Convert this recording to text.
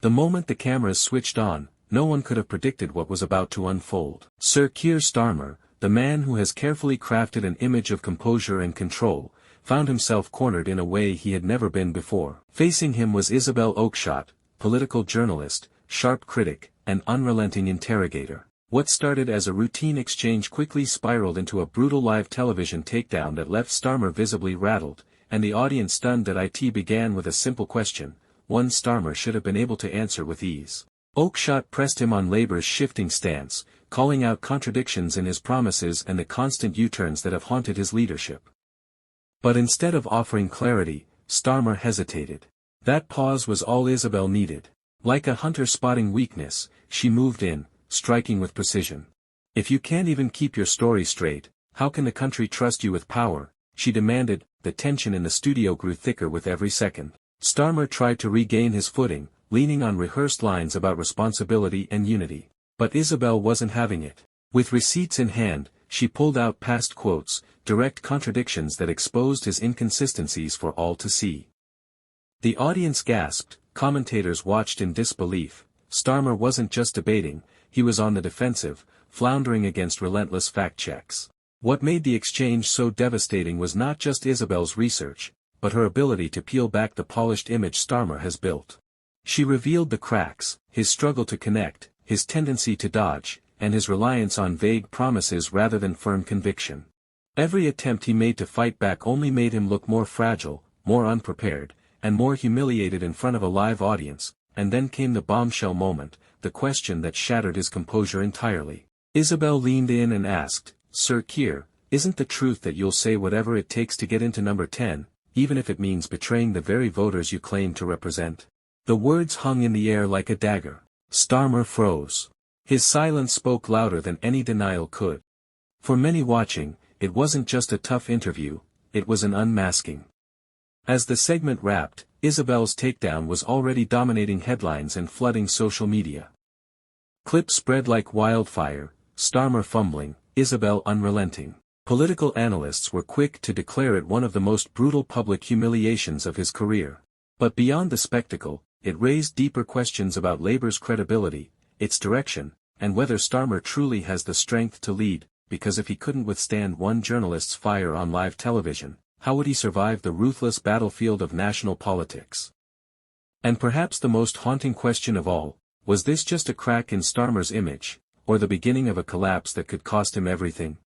The moment the cameras switched on, no one could have predicted what was about to unfold. Sir Keir Starmer, the man who has carefully crafted an image of composure and control, found himself cornered in a way he had never been before. Facing him was Isabel Oakeshott, political journalist, sharp critic, and unrelenting interrogator. What started as a routine exchange quickly spiraled into a brutal live television takedown that left Starmer visibly rattled, and the audience stunned that it began with a simple question, one Starmer should have been able to answer with ease. Oakeshott pressed him on Labour's shifting stance, calling out contradictions in his promises and the constant U-turns that have haunted his leadership. But instead of offering clarity, Starmer hesitated. That pause was all Isabel needed. Like a hunter spotting weakness, she moved in, striking with precision. If you can't even keep your story straight, how can the country trust you with power? She demanded. The tension in the studio grew thicker with every second. Starmer tried to regain his footing, leaning on rehearsed lines about responsibility and unity. But Isabel wasn't having it. With receipts in hand, she pulled out past quotes, direct contradictions that exposed his inconsistencies for all to see. The audience gasped, commentators watched in disbelief. Starmer wasn't just debating, he was on the defensive, floundering against relentless fact-checks. What made the exchange so devastating was not just Isabel's research, but her ability to peel back the polished image Starmer has built. She revealed the cracks, his struggle to connect, his tendency to dodge, and his reliance on vague promises rather than firm conviction. Every attempt he made to fight back only made him look more fragile, more unprepared, and more humiliated in front of a live audience, and then came the bombshell moment, the question that shattered his composure entirely. Isabel leaned in and asked, "Sir Keir, isn't the truth that you'll say whatever it takes to get into number 10, even if it means betraying the very voters you claim to represent?" The words hung in the air like a dagger. Starmer froze. His silence spoke louder than any denial could. For many watching, it wasn't just a tough interview, it was an unmasking. As the segment wrapped, Isabel's takedown was already dominating headlines and flooding social media. Clips spread like wildfire, Starmer fumbling, Isabel unrelenting. Political analysts were quick to declare it one of the most brutal public humiliations of his career. But beyond the spectacle, it raised deeper questions about Labour's credibility, its direction, and whether Starmer truly has the strength to lead, because if he couldn't withstand one journalist's fire on live television, how would he survive the ruthless battlefield of national politics? And perhaps the most haunting question of all, was this just a crack in Starmer's image, or the beginning of a collapse that could cost him everything?